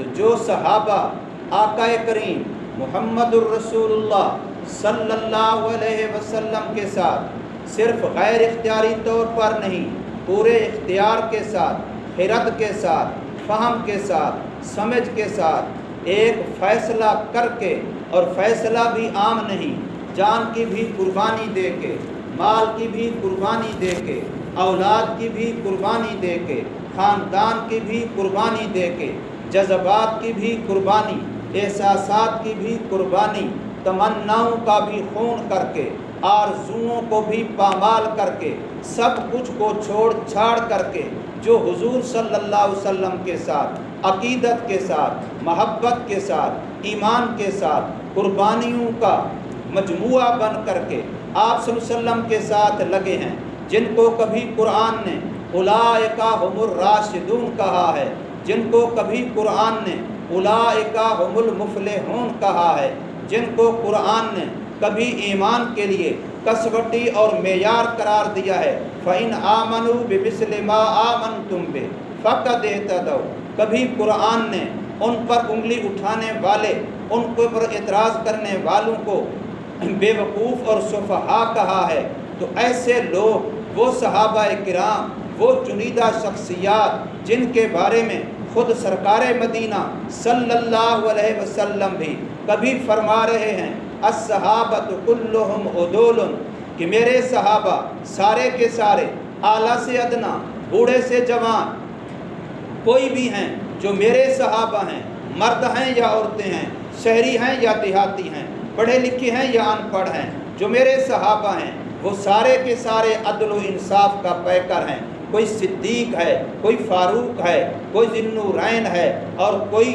تو جو صحابہ آقا کریم محمد الرسول اللہ صلی اللہ علیہ وسلم کے ساتھ صرف غیر اختیاری طور پر نہیں، پورے اختیار کے ساتھ، خرد کے ساتھ، فہم کے ساتھ، سمجھ کے ساتھ ایک فیصلہ کر کے، اور فیصلہ بھی عام نہیں، جان کی بھی قربانی دے کے، مال کی بھی قربانی دے کے، اولاد کی بھی قربانی دے کے، خاندان کی بھی قربانی دے کے، جذبات کی بھی قربانی، احساسات کی بھی قربانی، تمناؤں کا بھی خون کر کے، آرزوؤں کو بھی پامال کر کے، سب کچھ کو چھوڑ چھاڑ کر کے جو حضور صلی اللہ علیہ وسلم کے ساتھ عقیدت کے ساتھ، محبت کے ساتھ، ایمان کے ساتھ قربانیوں کا مجموعہ بن کر کے آپ صلی اللہ علیہ وسلم کے ساتھ لگے ہیں، جن کو کبھی قرآن نے اولئک هم الراشدون کہا ہے، جن کو کبھی قرآن نے اولئک هم المفلحون کہا ہے، جن کو قرآن نے کبھی ایمان کے لیے کسوٹی اور معیار قرار دیا ہے، فَإِنْ آمَنُوا بِمِثْلِ مَا آمَنْتُمْ بِهِ فَقَدِ اهْتَدَوْا، کبھی قرآن نے ان پر انگلی اٹھانے والے، ان کے پر اعتراض کرنے والوں کو بے وقوف اور سفہا کہا ہے۔ تو ایسے لوگ، وہ صحابہ کرام، وہ چنیدہ شخصیات جن کے بارے میں خود سرکار مدینہ صلی اللہ علیہ وسلم بھی کبھی فرما رہے ہیں الصحابۃ کلہم عدول، کہ میرے صحابہ سارے کے سارے، اعلیٰ سے ادنا، بوڑھے سے جوان، کوئی بھی ہیں جو میرے صحابہ ہیں، مرد ہیں یا عورتیں ہیں، شہری ہیں یا دیہاتی ہیں، پڑھے لکھے ہیں یا ان پڑھ ہیں، جو میرے صحابہ ہیں وہ سارے کے سارے عدل و انصاف کا پیکر ہیں۔ کوئی صدیق ہے، کوئی فاروق ہے، کوئی ذی النورین ہے، اور کوئی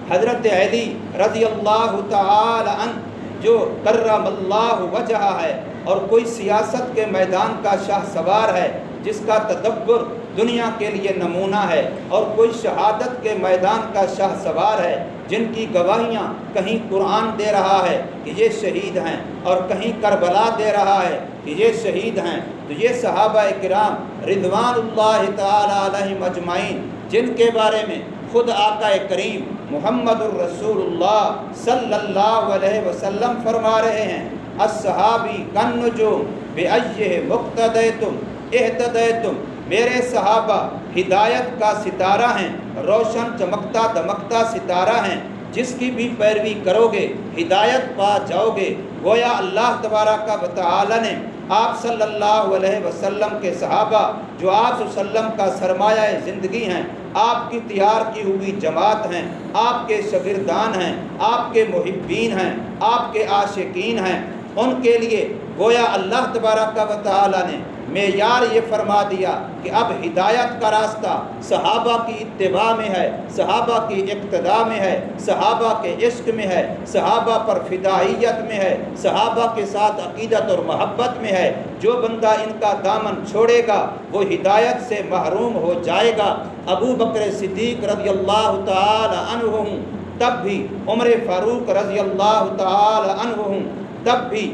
حضرت علی رضی اللہ تعالی عنہ جو کرم اللہ وجہہ ہے، اور کوئی سیاست کے میدان کا شاہ سوار ہے جس کا تدبر دنیا کے لیے نمونہ ہے، اور کوئی شہادت کے میدان کا شاہ سوار ہے جن کی گواہیاں کہیں قرآن دے رہا ہے کہ یہ شہید ہیں، اور کہیں کربلا دے رہا ہے کہ یہ شہید ہیں۔ تو یہ صحابہ کرام رضوان اللہ تعالی علیہم اجمعین، جن کے بارے میں خود آقا کریم محمد الرسول اللہ صلی اللہ علیہ وسلم فرما رہے ہیں الصحابی کالنجوم بأیہم اقتدیتم اہتدیتم، میرے صحابہ ہدایت کا ستارہ ہیں، روشن چمکتا دمکتا ستارہ ہیں، جس کی بھی پیروی کرو گے ہدایت پا جاؤ گے۔ گویا اللہ تبارک و تعالی نے آپ صلی اللہ علیہ وسلم کے صحابہ، جو آپ صلی اللہ علیہ وسلم کا سرمایہ زندگی ہیں، آپ کی تیار کی ہوئی جماعت ہیں، آپ کے شاگردان ہیں، آپ کے محبین ہیں، آپ کے عاشقین ہیں، ان کے لیے گویا اللہ تبارک و تعالی نے معیار یہ فرما دیا کہ اب ہدایت کا راستہ صحابہ کی اتباع میں ہے، صحابہ کی اقتداء میں ہے، صحابہ کے عشق میں ہے، صحابہ پر فدائیت میں ہے، صحابہ کے ساتھ عقیدت اور محبت میں ہے۔ جو بندہ ان کا دامن چھوڑے گا وہ ہدایت سے محروم ہو جائے گا۔ ابو بکر صدیق رضی اللہ تعالی عنہ ہوں، تب بھی عمر فاروق رضی اللہ تعالی عنہ ہوں، تب بھی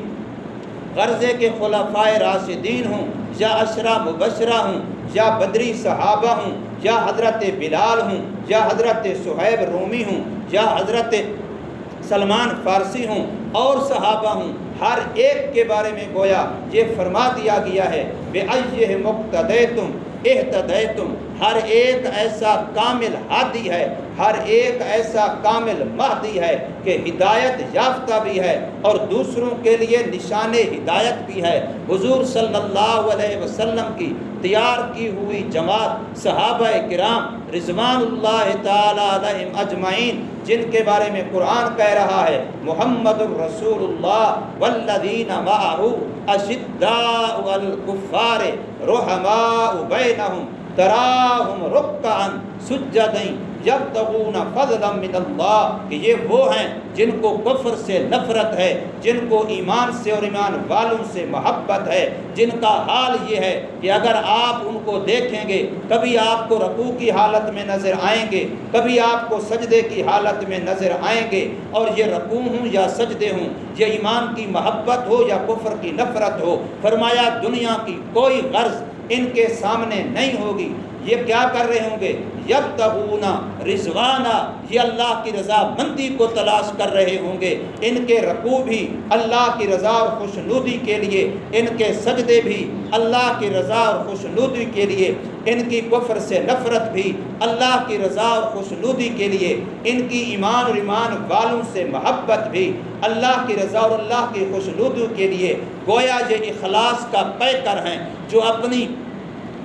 غرضے کے خلفائے راشدین ہوں، یا عشرہ مبشرہ ہوں، یا بدری صحابہ ہوں، یا حضرت بلال ہوں، یا حضرت صہیب رومی ہوں، یا حضرت سلمان فارسی ہوں، اور صحابہ ہوں، ہر ایک کے بارے میں گویا یہ فرما دیا گیا ہے بِأَيِّهِمْ اقْتَدَيْتُمْ اہتدیتم، ہر ایک ایسا کامل ہادی ہے، ہر ایک ایسا کامل مہدی ہے کہ ہدایت یافتہ بھی ہے اور دوسروں کے لیے نشان ہدایت بھی ہے۔ حضور صلی اللہ علیہ وسلم کی تیار کی ہوئی جماعت صحابہ کرام رضوان اللہ تعالی علیہم اجمعین، جن کے بارے میں قرآن کہہ رہا ہے محمد الرسول اللہ والذین معہ اشداء علی الکفار رحماء بینہم تراہم رکعا سجدا یبتغون فضلا من اللہ، کہ یہ وہ ہیں جن کو کفر سے نفرت ہے، جن کو ایمان سے اور ایمان والوں سے محبت ہے، جن کا حال یہ ہے کہ اگر آپ ان کو دیکھیں گے کبھی آپ کو رکوع کی حالت میں نظر آئیں گے، کبھی آپ کو سجدے کی حالت میں نظر آئیں گے، اور یہ رکوع ہوں یا سجدے ہوں، یہ ایمان کی محبت ہو یا کفر کی نفرت ہو، فرمایا دنیا کی کوئی غرض ان کے سامنے نہیں ہوگی۔ یہ کیا کر رہے ہوں گے؟ یبتغون رضوانا، یہ اللہ کی رضا مندی کو تلاش کر رہے ہوں گے۔ ان کے رکوع بھی اللہ کی رضا اور خوشنودی کے لیے، ان کے سجدے بھی اللہ کی رضا اور خوشنودی کے لیے، ان کی کفر سے نفرت بھی اللہ کی رضا اور خوشنودی کے لیے، ان کی ایمان اور ایمان والوں سے محبت بھی اللہ کی رضا اور اللہ کی خوشنودی کے لیے۔ گویا یہ اخلاص کا پیکر ہیں جو اپنی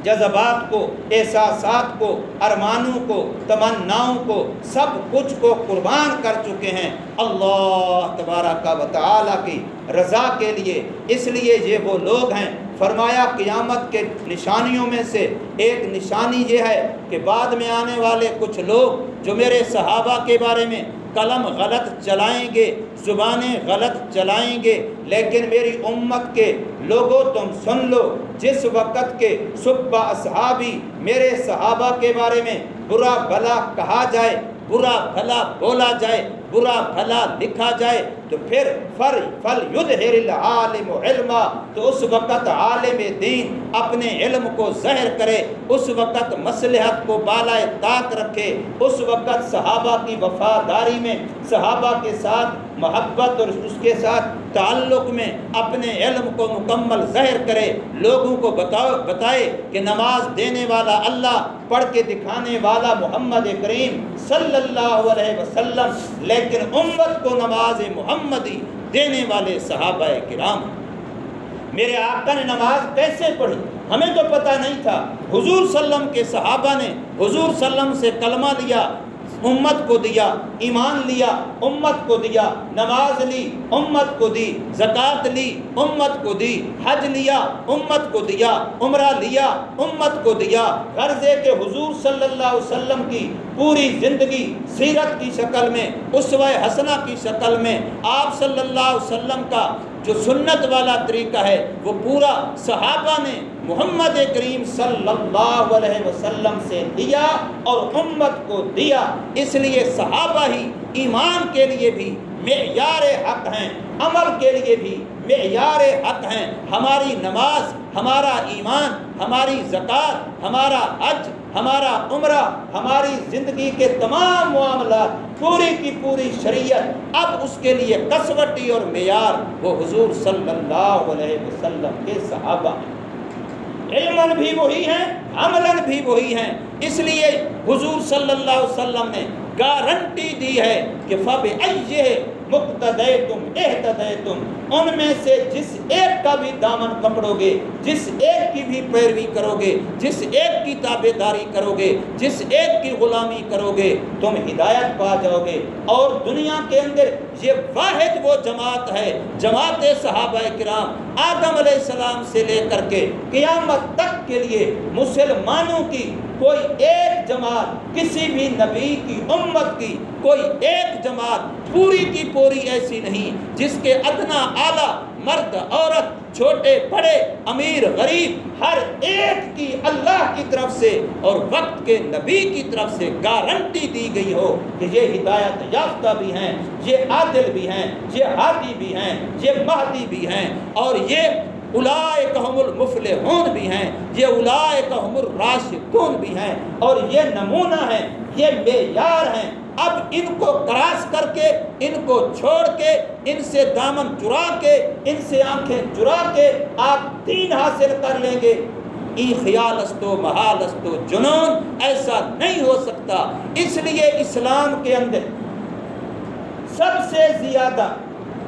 جذبات کو، احساسات کو، ارمانوں کو، تمناؤں کو، سب کچھ کو قربان کر چکے ہیں اللہ تبارک و تعالیٰ کی رضا کے لیے۔ اس لیے یہ وہ لوگ ہیں، فرمایا قیامت کے نشانیوں میں سے ایک نشانی یہ ہے کہ بعد میں آنے والے کچھ لوگ جو میرے صحابہ کے بارے میں قلم غلط چلائیں گے، زبانیں غلط چلائیں گے، لیکن میری امت کے لوگوں تم سن لو، جس وقت کے سب اصحابی میرے صحابہ کے بارے میں برا بھلا کہا جائے، برا بھلا بولا جائے، برا بھلا لکھا جائے، تو پھر فَلْيُظْهِرِ الْعَالِمُ عِلْمًا، تو اس وقت عالم دین اپنے علم کو ظاہر کرے، اس وقت مصلحت کو بالائے طاق رکھے، اس وقت صحابہ کی وفاداری میں، صحابہ کے ساتھ محبت اور اس کے ساتھ تعلق میں اپنے علم کو مکمل ظاہر کرے، لوگوں کو بتائے کہ نماز دینے والا اللہ، پڑھ کے دکھانے والا محمد کریم صلی اللہ علیہ وسلم، لیکن امت کو نماز محمدی دینے والے صحابہ کرام۔ میرے آقا نے نماز کیسے پڑھی ہمیں تو پتہ نہیں تھا، حضور صلی اللہ علیہ وسلم کے صحابہ نے حضور صلی اللہ علیہ وسلم سے کلمہ لیا، امت کو دیا، ایمان لیا، امت کو دیا، نماز لی، امت کو دی، زکوٰۃ لی، امت کو دی، حج لیا، امت کو دیا، عمرہ لیا، امت کو دیا، غرض ہے کہ حضور صلی اللہ علیہ وسلم کی پوری زندگی سیرت کی شکل میں، اسوہ حسنہ کی شکل میں آپ صلی اللہ علیہ وسلم کا جو سنت والا طریقہ ہے وہ پورا صحابہ نے محمد کریم صلی اللہ علیہ وسلم سے لیا اور امت کو دیا۔ اس لیے صحابہ ہی ایمان کے لیے بھی معیار حق ہیں، عمل کے لیے بھی معیار حق ہیں۔ ہماری نماز، ہمارا ایمان، ہماری زکوٰۃ، ہمارا حج، ہمارا عمرہ، ہماری زندگی کے تمام معاملات، پوری کی پوری شریعت، اب اس کے لیے کسوٹی اور معیار وہ حضور صلی اللہ علیہ وسلم کے صحابہ ہیں۔ علماً بھی وہی ہیں، عملاً بھی وہی ہیں۔ اس لیے حضور صلی اللہ علیہ وسلم نے گارنٹی دی ہے کہ فَبِأَيِّهِ مُقْتَدَيْتُمْ اِهْتَدَيْتُمْ، ان میں سے جس ایک کا بھی دامن پکڑو گے، جس ایک کی بھی پیروی کرو گے، جس ایک کی تابع داری کرو گے، جس ایک کی غلامی کرو گے، تم ہدایت پا جاؤ گے۔ اور دنیا کے اندر یہ واحد وہ جماعت ہے، جماعت صحابہ کرام، آدم علیہ السلام سے لے کر کے قیامت تک کے لیے مسلمانوں کی کوئی ایک جماعت، کسی بھی نبی کی امت کی کوئی ایک جماعت پوری کی پوری ایسی نہیں جس کے ادنا اعلیٰ، مرد عورت، چھوٹے بڑے، امیر غریب، ہر ایک کی اللہ کی طرف سے اور وقت کے نبی کی طرف سے گارنٹی دی گئی ہو کہ یہ ہدایت یافتہ بھی ہیں، یہ عادل بھی ہیں، یہ ہادی بھی ہیں، یہ مہدی بھی ہیں، اور یہ اولئک هم المفلحون بھی ہیں، یہ اولئک هم الراشدون بھی ہیں، اور یہ نمونہ ہیں، یہ معیار ہیں۔ اب ان کو کراس کر کے، ان کو چھوڑ کے، ان سے دامن چرا کے، ان سے آنکھیں چرا کے آپ دین حاصل کر لیں گے، ای خیال استو محال استو جنون، ایسا نہیں ہو سکتا۔ اس لیے اسلام کے اندر سب سے زیادہ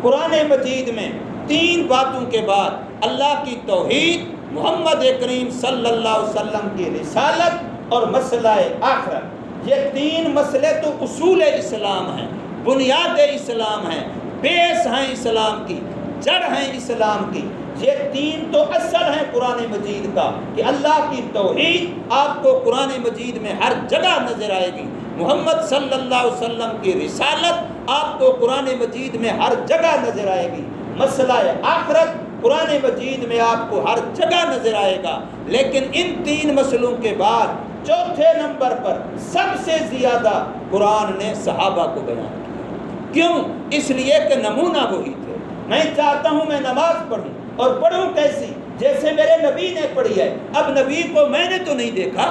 قرآن مجید میں تین باتوں کے بعد اللہ کی توحید، محمد کریم صلی اللہ علیہ وسلم کی رسالت اور مسئلہ آخرت، یہ تین مسئلے تو اصول اسلام ہیں، بنیاد اسلام ہیں، بیس ہیں اسلام کی، جڑ ہیں اسلام کی۔ یہ تین تو اصل ہیں قرآن مجید کا کہ اللہ کی توحید آپ کو قرآن مجید میں ہر جگہ نظر آئے گی، محمد صلی اللہ علیہ وسلم کی رسالت آپ کو قرآن مجید میں ہر جگہ نظر آئے گی، مسئلہ آخرت قرآن مجید میں آپ کو ہر جگہ نظر آئے گا۔ لیکن ان تین مسئلوں کے بعد چوتھے نمبر پر سب سے زیادہ قرآن نے صحابہ کو بیان کیا۔ کیوں؟ اس لیے کہ نمونہ وہی تھے۔ میں چاہتا ہوں میں نماز پڑھوں، اور پڑھوں کیسی؟ جیسے میرے نبی نے پڑھی ہے۔ اب نبی کو میں نے تو نہیں دیکھا،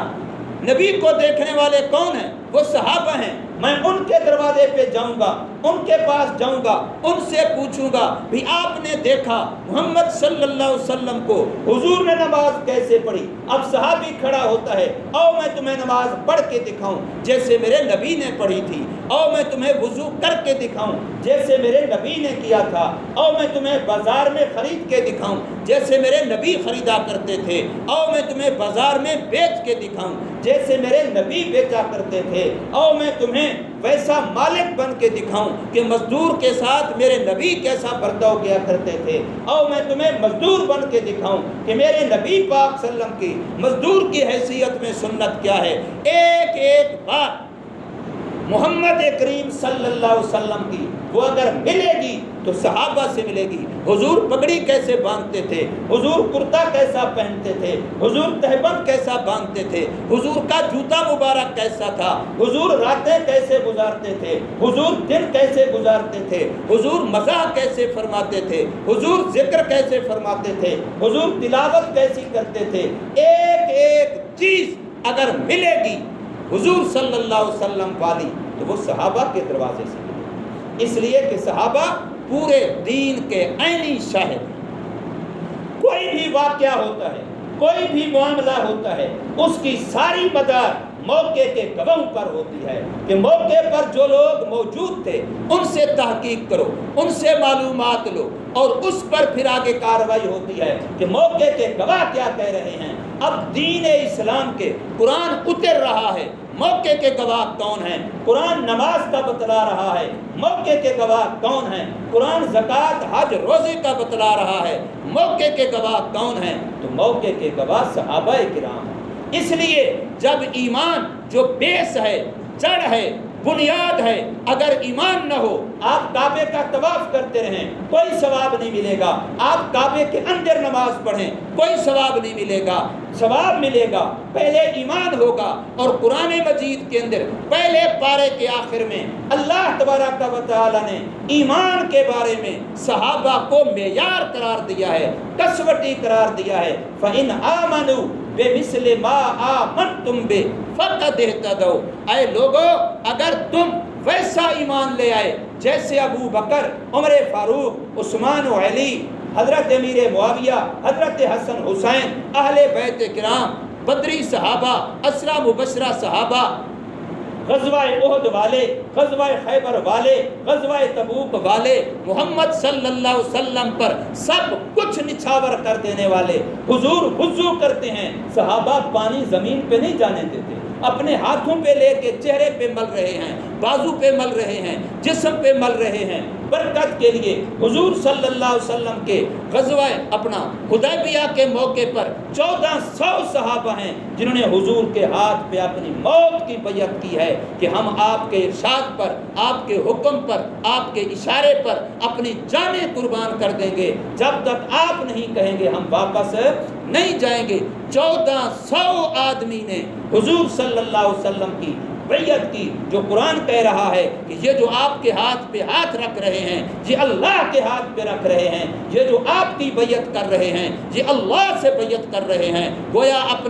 نبی کو دیکھنے والے کون ہیں؟ وہ صحابہ ہیں۔ میں ان کے دروازے پہ جاؤں گا، ان کے پاس جاؤں گا، ان سے پوچھوں گا بھی آپ نے دیکھا محمد صلی اللہ علیہ وسلم کو حضور نے نماز کیسے پڑھی؟ اب صحابی کھڑا ہوتا ہے، او میں تمہیں نماز پڑھ کے دکھاؤں جیسے میرے نبی نے پڑھی تھی، او میں تمہیں وضو کر کے دکھاؤں جیسے میرے نبی نے کیا تھا، او میں تمہیں بازار میں خرید کے دکھاؤں جیسے میرے نبی خریدا کرتے تھے، او میں تمہیں بازار میں بیچ کے دکھاؤں جیسے میرے نبی بیچا کرتے تھے، او میں تمہیں ویسا مالک بن کے دکھاؤں کہ مزدور کے ساتھ میرے نبی کیسا برتاؤ کیا کرتے تھے، او میں تمہیں مزدور بن کے دکھاؤں کہ میرے نبی پاک صلی اللہ علیہ وسلم کی مزدور کی حیثیت میں سنت کیا ہے۔ ایک ایک بات محمد کریم صلی اللہ علیہ وسلم کی وہ اگر ملے گی تو صحابہ سے ملے گی۔ حضور پگڑی کیسے باندھتے تھے، حضور کرتا کیسا پہنتے تھے، حضور تہبند کیسا باندھتے تھے، حضور کا جوتا مبارک کیسا تھا، حضور راتیں کیسے گزارتے تھے، حضور دن کیسے گزارتے تھے، حضور مزاح کیسے فرماتے تھے، حضور ذکر کیسے فرماتے تھے، حضور تلاوت کیسی کرتے تھے۔ ایک ایک چیز اگر ملے گی حضور صلی اللہ علیہ وسلم والی تو وہ صحابہ کے دروازے سے ملے، اس لیے کہ صحابہ پورے دین کے عینی شاہد۔ کوئی بھی واقعہ ہوتا ہے، کوئی بھی معاملہ ہوتا ہے، اس کی ساری مدار موقع کے گواہوں پر ہوتی ہے کہ موقع پر جو لوگ موجود تھے ان سے تحقیق کرو، ان سے معلومات لو، اور اس پر پھر آگے کارروائی ہوتی ہے کہ موقع کے گواہ کیا کہہ رہے ہیں۔ اب دین اسلام کے قرآن اتر رہا ہے، موقع کے گواہ کون ہیں؟ قرآن نماز کا بتلا رہا ہے، موقع کے گواہ کون ہیں؟ قرآن زکوٰۃ حج روزے کا بتلا رہا ہے، موقع کے گواہ کون ہیں؟ تو موقع کے گواہ صحابہ کرام ہیں۔ اس لیے جب ایمان جو بیس ہے، جڑ ہے، بنیاد ہے، اگر ایمان نہ ہو آپ کعبے کا طواف کرتے رہیں کوئی ثواب نہیں ملے گا، آپ کعبے کے اندر نماز پڑھیں کوئی ثواب نہیں ملے گا۔ ثواب ملے گا پہلے ایمان ہوگا، اور قرآن مجید کے اندر پہلے پارے کے آخر میں اللہ تبارک و تعالی نے ایمان کے بارے میں صحابہ کو معیار قرار دیا ہے، کسوٹی قرار دیا ہے۔ فَإِنْ آمَنُوا بِمِثْلِ مَا آمَنْتُمْ بِهِ فَقَدِ اهْتَدَوْا۔ اے لوگو اگر تم ویسا ایمان لے آئے جیسے ابو بکر، عمر فاروق، عثمان و علی، حضرت امیر معاویہ، حضرت حسن حسین، اہل بیت کرام، بدری صحابہ، اسرا مبشرہ صحابہ، غزوہ احد والے، غزوہ خیبر والے، غزوہ تبوک والے، محمد صلی اللہ علیہ وسلم پر سب کچھ نچھاور کر دینے والے، حضور وضو کرتے ہیں، صحابہ پانی زمین پہ نہیں جانے دیتے، اپنے ہاتھوں پہ لے کے چہرے پہ مل رہے ہیں، بازو پہ مل رہے ہیں، جسم پہ مل رہے ہیں، برکت کے لیے۔ حضور صلی اللہ علیہ وسلم کے غزوہ اپنا حدیبیہ کے موقع پر 1400 صحابہ ہیں جنہوں نے حضور کے ہاتھ پہ اپنی موت کی بیعت کی ہے کہ ہم آپ کے ارشاد پر، آپ کے حکم پر، آپ کے اشارے پر اپنی جانیں قربان کر دیں گے، جب تک آپ نہیں کہیں گے ہم واپس نہیں جائیں گے۔ 1400 آدمی نے حضور صلی اللہ علیہ وسلم کی بیعت کی، جو قرآن کہہ رہا ہے کہ یہ جو آپ کے ہاتھ پہ ہاتھ رکھ رہے ہیں یہ اللہ کے ہاتھ پہ رکھ رہے ہیں، یہ جو آپ کی بیعت کر رہے ہیں یہ اللہ سے بیعت کر رہے ہیں، گویا اپنے